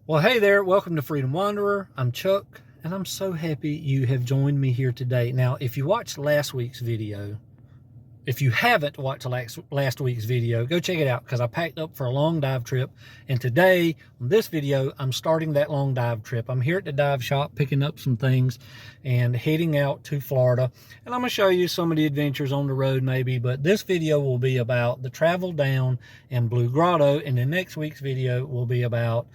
Well, hey there, welcome to Freedom Wanderer. I'm Chuck, and I'm so happy you have joined me here today. Now, if you watched last week's video, if you haven't watched last week's video, go check it out because I packed up for a long dive trip. And today, on this video, I'm starting that long dive trip. I'm here at the dive shop picking up some things and heading out to Florida. And I'm going to show you some of the adventures on the road maybe, but this video will be about the travel down in Blue Grotto, and the next week's video will be about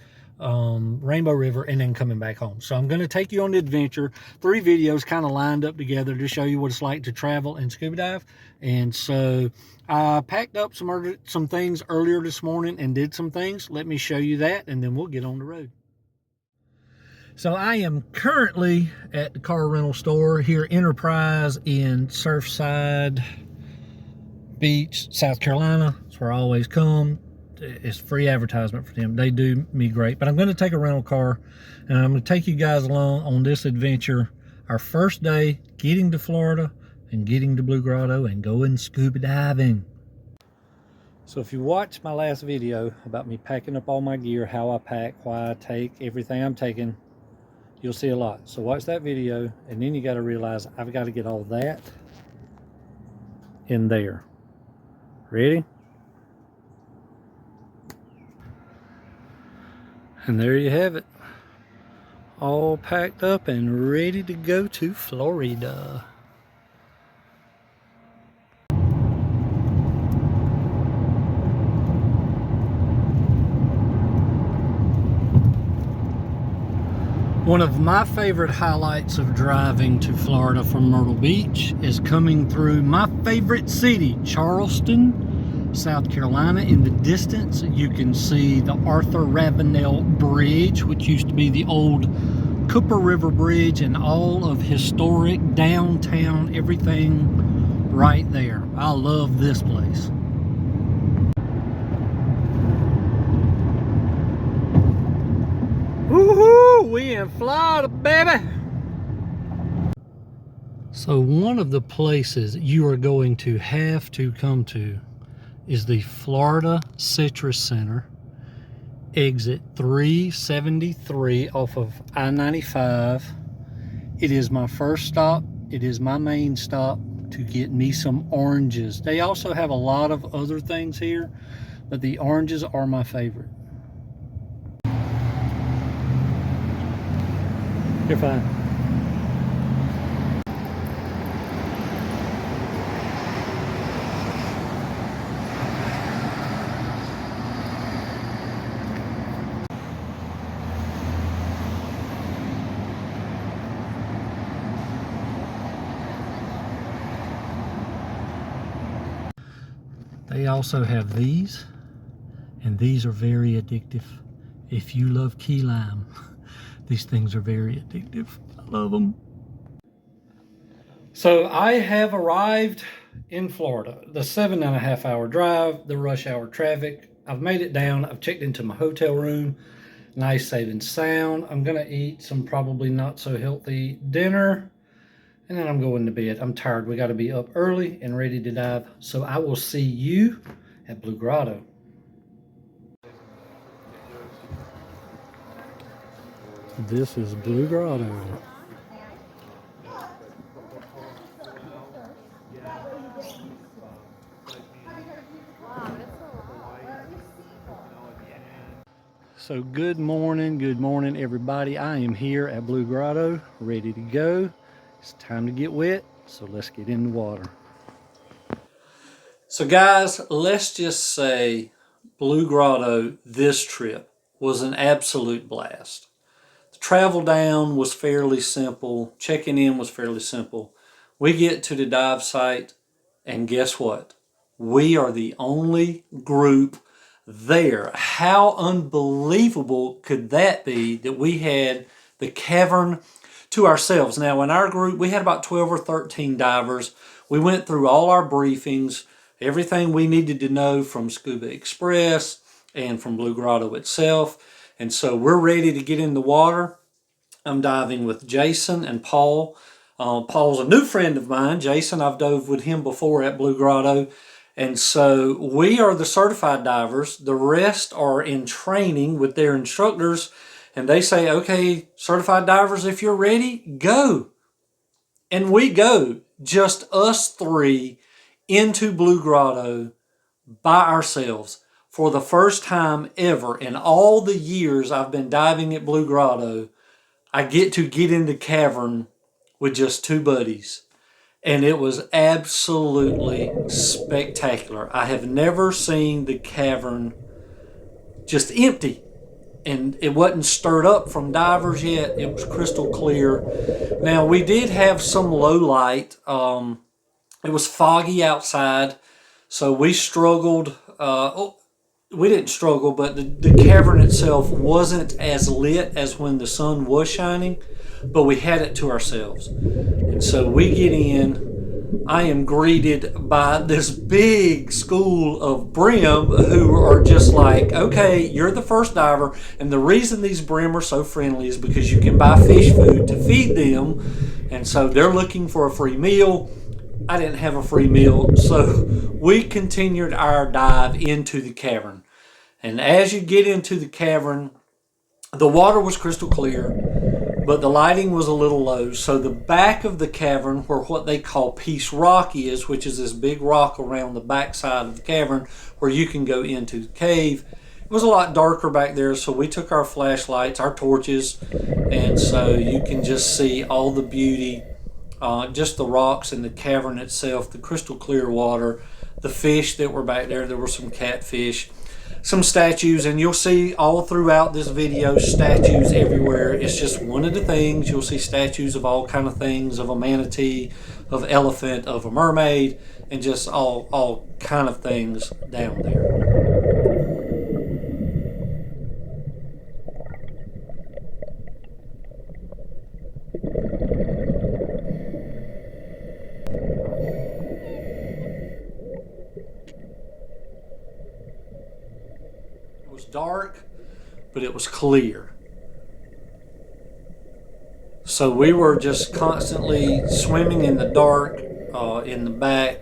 Rainbow River and then coming back home. So I'm going to take you on the adventure. 3 videos kind of lined up together to show you what it's like to travel and scuba dive. And so I packed up some things earlier this morning and did some things. Let me show you that, and then we'll get on the road. So I am currently at the car rental store here, Enterprise in Surfside Beach, South Carolina. That's where I always come. It's free advertisement for them. They do me great. But I'm going to take a rental car, and I'm going to take you guys along on this adventure. Our first day getting to Florida and getting to Blue Grotto and going scuba diving. So if you watched my last video about me packing up all my gear, how I pack, why I take everything I'm taking, you'll see a lot. So watch that video, and then you got to realize I've got to get all that in there. Ready? And there you have it, all packed up and ready to go to Florida. One of my favorite highlights of driving to Florida from Myrtle Beach is coming through my favorite city, Charleston, South Carolina. In the distance, you can see the Arthur Ravenel Bridge, which used to be the old Cooper River Bridge, and all of historic downtown, everything right there. I love this place. Woohoo! We in Florida, baby! So one of the places you are going to have to come to is the Florida Citrus Center, exit 373 off of I-95. It is my first stop. It is my main stop to get me some oranges. They also have a lot of other things here, but the oranges are my favorite. You're fine. They also have these, and these are very addictive. If you love key lime, these things are very addictive. I love them. So I have arrived in Florida. The 7.5 hour drive, the rush hour traffic. I've made it down. I've checked into my hotel room. Nice, safe, and sound. I'm gonna eat some probably not so healthy dinner, and then I'm going to bed. I'm tired. We got to be up early and ready to dive. So I will see you at Blue Grotto. This is Blue Grotto. So good morning everybody. I am here at Blue Grotto, ready to go. It's time to get wet, so let's get in the water. So guys, let's just say Blue Grotto this trip was an absolute blast. The travel down was fairly simple. Checking in was fairly simple. We get to the dive site, and guess what? We are the only group there. How unbelievable could that be that we had the cavern to ourselves? Now in our group, we had about 12 or 13 divers. We went through all our briefings, everything we needed to know from Scuba Express and from Blue Grotto itself. And so we're ready to get in the water. I'm diving with Jason and Paul. Paul's a new friend of mine. Jason, I've dove with him before at Blue Grotto. And so we are the certified divers. The rest are in training with their instructors. And they say, okay, certified divers, if you're ready, go. And we go, just us three, into Blue Grotto by ourselves for the first time ever in all the years I've been diving at Blue Grotto. I get to get in the cavern with just two buddies. And it was absolutely spectacular. I have never seen the cavern just empty. And it wasn't stirred up from divers yet. It was crystal clear. Now, we did have some low light. It was foggy outside, so we struggled. We didn't struggle, but the cavern itself wasn't as lit as when the sun was shining, but we had it to ourselves. And so we get in. I am greeted by this big school of brim who are just like, okay, you're the first diver. And the reason these brim are so friendly is because you can buy fish food to feed them. And so they're looking for a free meal. I didn't have a free meal, so we continued our dive into the cavern. And as you get into the cavern, the water was crystal clear, but the lighting was a little low. So the back of the cavern, where what they call Peace Rock is, which is this big rock around the backside of the cavern where you can go into the cave, it was a lot darker back there. So we took our flashlights, our torches, and so you can just see all the beauty, just the rocks and the cavern itself, the crystal clear water, the fish that were back there. There were some catfish, some statues, and you'll see all throughout this video statues everywhere. It's just one of the things. You'll see statues of all kind of things, of a manatee, of elephant, of a mermaid, and just all kind of things down there. It was dark, but it was clear. So we were just constantly swimming in the dark, in the back.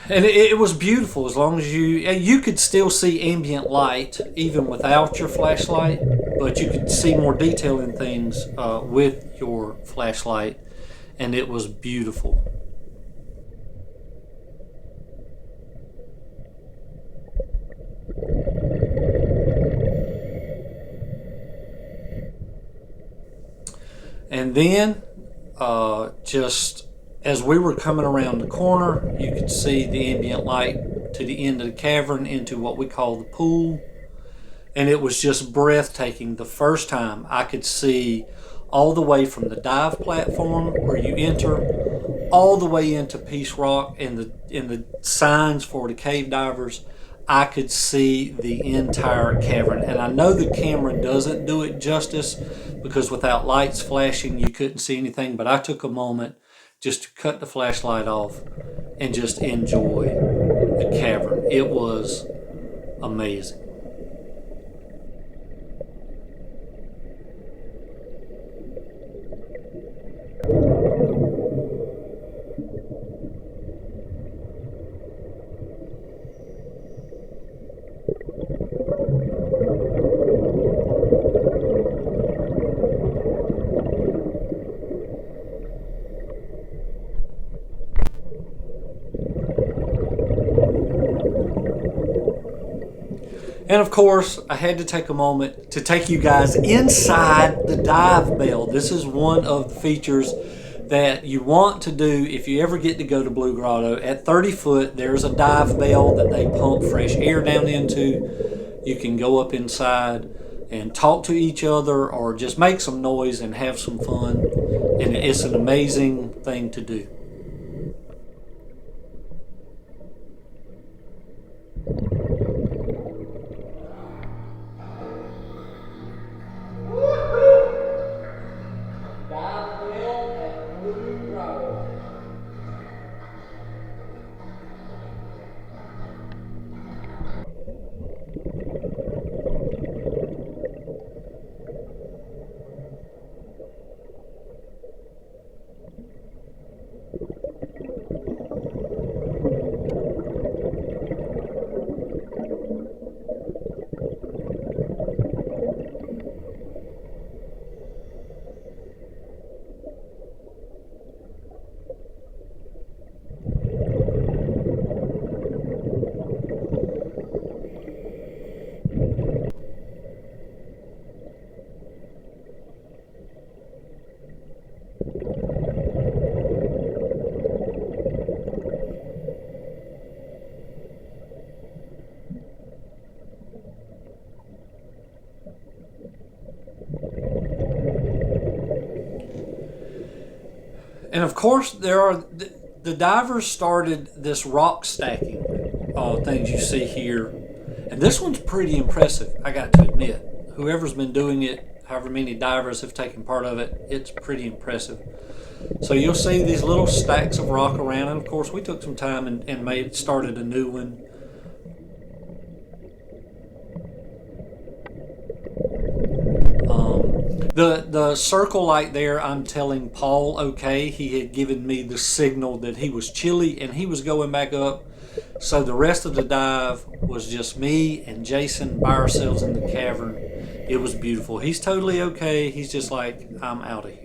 And it was beautiful as long as you could still see ambient light even without your flashlight, but you could see more detail in things with your flashlight, and it was beautiful. And then, just as we were coming around the corner, you could see the ambient light to the end of the cavern into what we call the pool. And it was just breathtaking. The first time I could see all the way from the dive platform where you enter, all the way into Peace Rock and the signs for the cave divers. I could see the entire cavern. And I know the camera doesn't do it justice because without lights flashing, you couldn't see anything. But I took a moment just to cut the flashlight off and just enjoy the cavern. It was amazing. And of course, I had to take a moment to take you guys inside the dive bell. This is one of the features that you want to do if you ever get to go to Blue Grotto. At 30 foot, there's a dive bell that they pump fresh air down into. You can go up inside and talk to each other or just make some noise and have some fun. And it's an amazing thing to do. And of course, the divers started this rock stacking things you see here. And this one's pretty impressive, I got to admit. Whoever's been doing it, however many divers have taken part of it, it's pretty impressive. So you'll see these little stacks of rock around, and of course we took some time and started a new one. The circle light there, I'm telling Paul okay. He had given me the signal that he was chilly and he was going back up. So the rest of the dive was just me and Jason by ourselves in the cavern. It was beautiful. He's totally okay. He's just like, I'm out of here.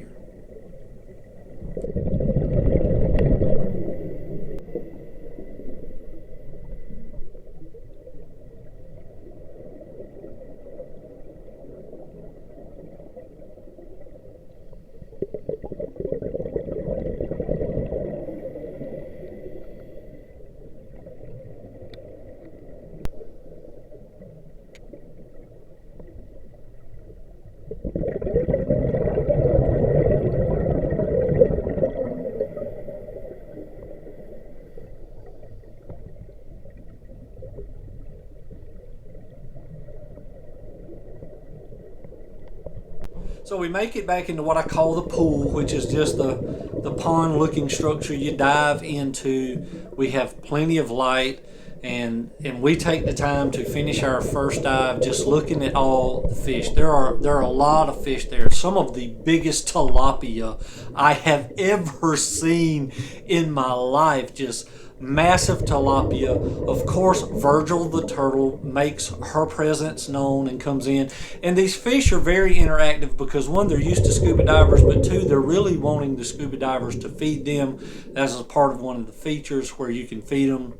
So we make it back into what I call the pool, which is just the pond looking structure you dive into. We have plenty of light, and we take the time to finish our first dive just looking at all the fish. There are a lot of fish there. Some of the biggest tilapia I have ever seen in my life. Just massive tilapia. Of course, Virgil the turtle makes her presence known and comes in. And these fish are very interactive because one, they're used to scuba divers, but two, they're really wanting the scuba divers to feed them. That's a part of one of the features where you can feed them.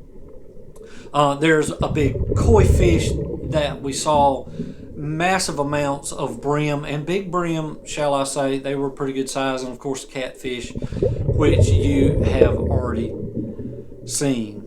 There's a big koi fish that we saw, massive amounts of brim, and big brim, shall I say. They were pretty good size, and of course catfish, which you have already seen.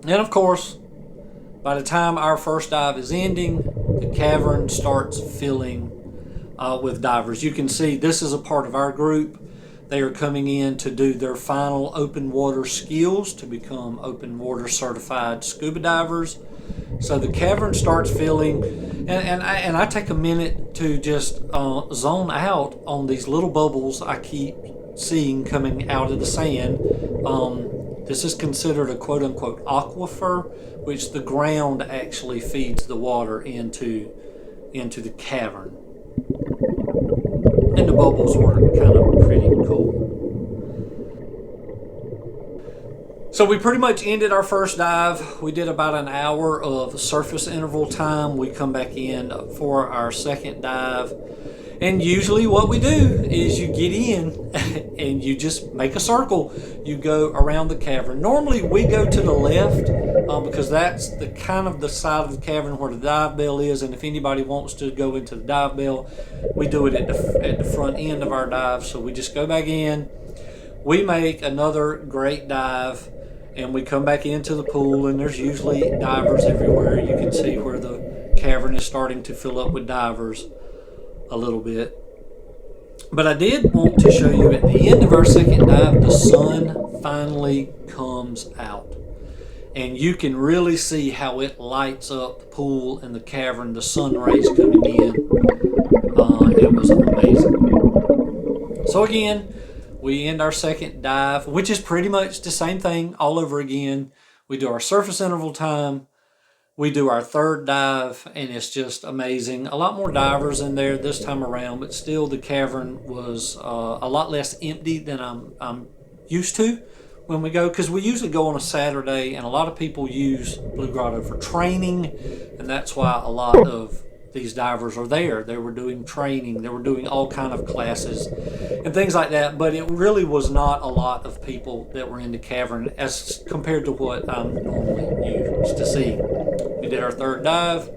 And of course, by the time our first dive is ending, the cavern starts filling with divers. You can see this is a part of our group. They are coming in to do their final open water skills to become open water certified scuba divers. So the cavern starts filling, and I take a minute to just zone out on these little bubbles I keep seeing coming out of the sand. This is considered a quote-unquote aquifer, which the ground actually feeds the water into the cavern. And the bubbles were kind of pretty cool. So we pretty much ended our first dive. We did about an hour of surface interval time. We come back in for our second dive. And usually what we do is you get in and you just make a circle. You go around the cavern. Normally we go to the left because that's the kind of the side of the cavern where the dive bell is. And if anybody wants to go into the dive bell, we do it at the front end of our dive. So we just go back in. We make another great dive and we come back into the pool, and there's usually divers everywhere. You can see where the cavern is starting to fill up with divers a little bit. But I did want to show you at the end of our second dive, the sun finally comes out. and you can really see how it lights up the pool and the cavern, the sun rays coming in. It was amazing. So again, we end our second dive, which is pretty much the same thing all over again. We do our surface interval time, we do our third dive, and it's just amazing. A lot more divers in there this time around, but still the cavern was a lot less empty than I'm used to when we go, because we usually go on a Saturday, and a lot of people use Blue Grotto for training, and that's why a lot of these divers are there. They were doing training, they were doing all kind of classes and things like that, but it really was not a lot of people that were in the cavern as compared to what I'm normally used to seeing. We did our third dive,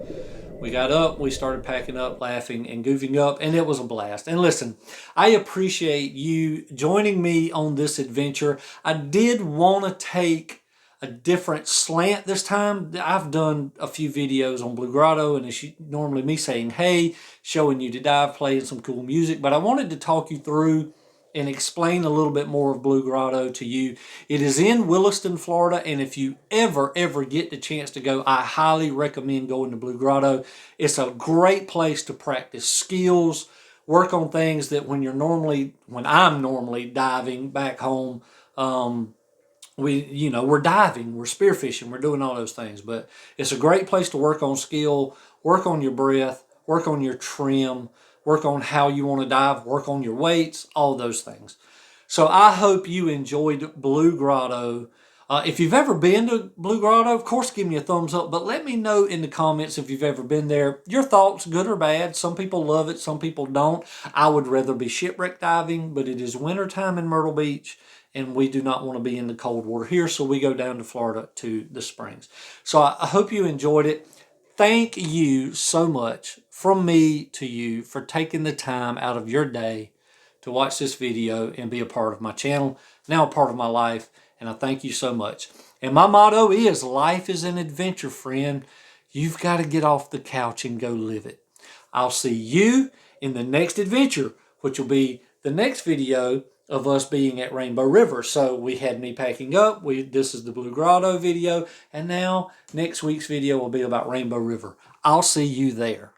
we got up, we started packing up, laughing and goofing up, and it was a blast. And listen, I appreciate you joining me on this adventure. I did want to take a different slant this time. I've done a few videos on Blue Grotto, and it's normally me saying hey, showing you the dive, playing some cool music, but I wanted to talk you through and explain a little bit more of Blue Grotto to you. It is in Williston, Florida, and if you ever get the chance to go, I highly recommend going to Blue Grotto. It's a great place to practice skills, work on things that when I'm normally diving back home, we're diving, we're spearfishing, we're doing all those things. But it's a great place to work on skill, work on your breath, work on your trim, work on how you want to dive, work on your weights, all those things. So I hope you enjoyed Blue Grotto. If you've ever been to Blue Grotto, of course, give me a thumbs up, but let me know in the comments if you've ever been there. Your thoughts, good or bad. Some people love it, some people don't. I would rather be shipwreck diving, but it is wintertime in Myrtle Beach, and we do not want to be in the cold water here, so we go down to Florida to the springs. So I hope you enjoyed it. Thank you so much from me to you for taking the time out of your day to watch this video and be a part of my channel, now a part of my life, and I thank you so much. And my motto is, life is an adventure, friend. You've got to get off the couch and go live it. I'll see you in the next adventure, which will be the next video of us being at Rainbow River. So we had me packing up. This is the Blue Grotto video. And now next week's video will be about Rainbow River. I'll see you there.